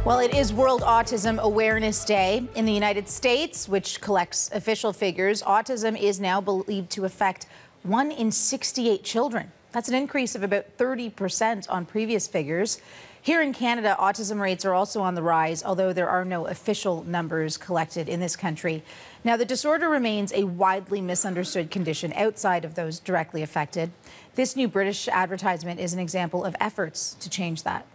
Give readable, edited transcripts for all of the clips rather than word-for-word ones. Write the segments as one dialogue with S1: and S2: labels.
S1: Well, it is World Autism Awareness Day. In the United States, which collects official figures, autism is now believed to affect 1 in 68 children. That's an increase of about 30% on previous figures. Here in Canada, autism rates are also on the rise, although there are no official numbers collected in this country. Now, the disorder remains a widely misunderstood condition outside of those directly affected. This new British advertisement is an example of efforts to change that.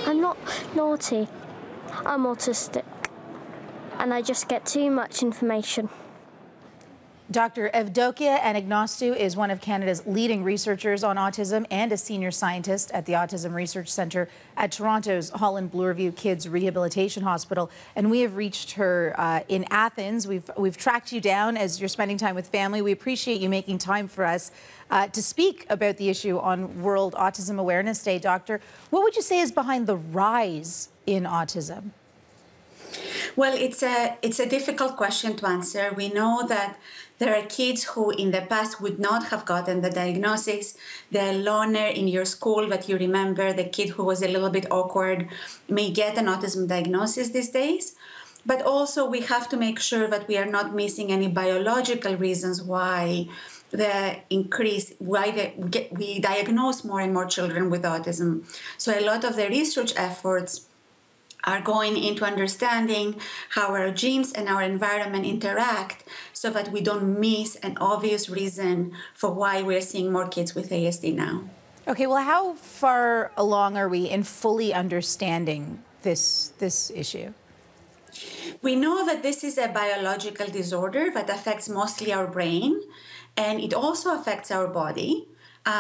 S2: I'm not naughty, I'm autistic, and I just get too much information.
S1: Dr. Evdokia Anagnostou is one of Canada's leading researchers on autism and a senior scientist at the Autism Research Centre at Toronto's Holland Bloorview Kids Rehabilitation Hospital. And we have reached her in Athens. We've tracked you down as you're spending time with family. We appreciate you making time for us to speak about the issue on World Autism Awareness Day. Doctor, what would you say is behind the rise in autism?
S3: Well, it's a difficult question to answer. We know that there are kids who in the past would not have gotten the diagnosis. The learner in your school that you remember, the kid who was a little bit awkward, may get an autism diagnosis these days. But also we have to make sure that we are not missing any biological reasons why we diagnose more and more children with autism. So a lot of the research efforts are going into understanding how our genes and our environment interact so that we don't miss an obvious reason for why we're seeing more kids with ASD now.
S1: Okay, well, how far along are we in fully understanding this issue?
S3: We know that this is a biological disorder that affects mostly our brain, and it also affects our body.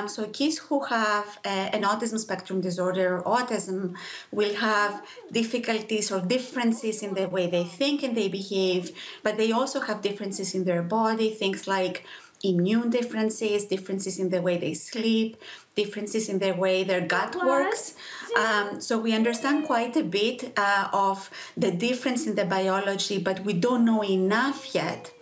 S3: So kids who have an autism spectrum disorder or autism will have difficulties or differences in the way they think and they behave, but they also have differences in their body, things like immune differences, differences in the way they sleep, differences in the way their gut works. So we understand quite a bit of the difference in the biology, but we don't know enough yet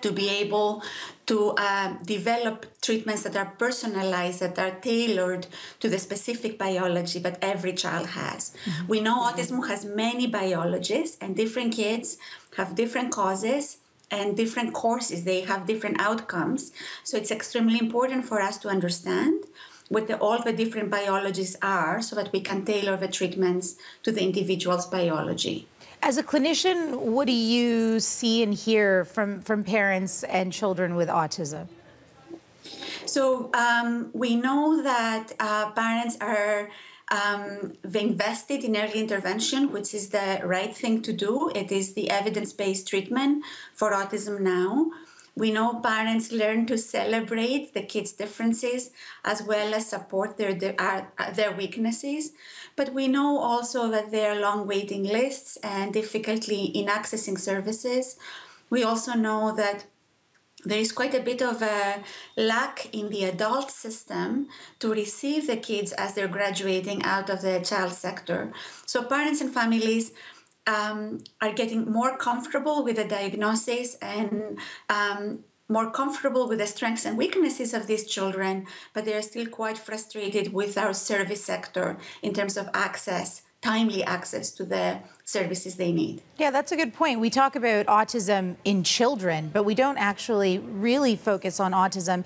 S3: to be able to develop treatments that are personalized, that are tailored to the specific biology that every child has. Mm-hmm. We know autism has many biologies, and different kids have different causes and different courses. They have different outcomes. So it's extremely important for us to understand what all the different biologies are so that we can tailor the treatments to the individual's biology.
S1: As a clinician, what do you see and hear from parents and children with autism?
S3: So we know that parents are invested in early intervention, which is the right thing to do. It is the evidence-based treatment for autism now. We know parents learn to celebrate the kids' differences as well as support their weaknesses. But we know also that there are long waiting lists and difficulty in accessing services. We also know that there is quite a bit of a lack in the adult system to receive the kids as they're graduating out of the child sector. So parents and families are getting more comfortable with the diagnosis and more comfortable with the strengths and weaknesses of these children, but they are still quite frustrated with our service sector in terms of access, timely access to the services they need.
S1: Yeah, that's a good point. We talk about autism in children, but we don't actually really focus on autism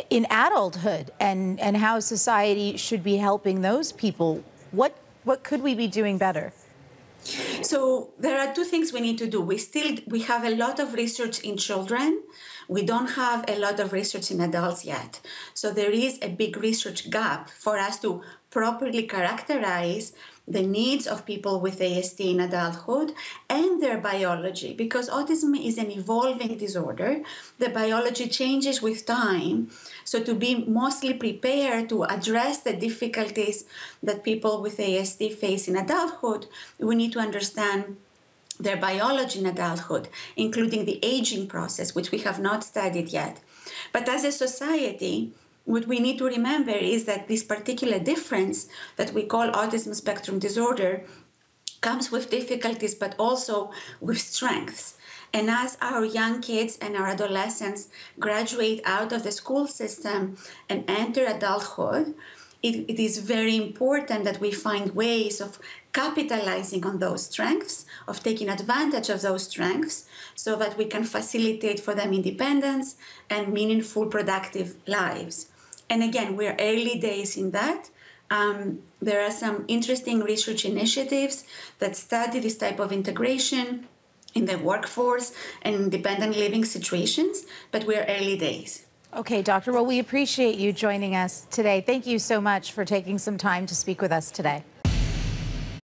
S1: in adulthood and how society should be helping those people. What could we be doing better?
S3: So there are two things we need to do. We have a lot of research in children. We don't have a lot of research in adults yet. So there is a big research gap for us to properly characterize the needs of people with ASD in adulthood and their biology, because autism is an evolving disorder. The biology changes with time. So to be mostly prepared to address the difficulties that people with ASD face in adulthood, we need to understand their biology in adulthood, including the aging process, which we have not studied yet. But as a society, what we need to remember is that this particular difference that we call autism spectrum disorder comes with difficulties, but also with strengths. And as our young kids and our adolescents graduate out of the school system and enter adulthood, it is very important that we find ways of capitalizing on those strengths, of taking advantage of those strengths, so that we can facilitate for them independence and meaningful, productive lives. And again, we're early days in that. There are some interesting research initiatives that study this type of integration in the workforce and independent living situations, but we're early days.
S1: Okay, Doctor. Well, we appreciate you joining us today. Thank you so much for taking some time to speak with us today.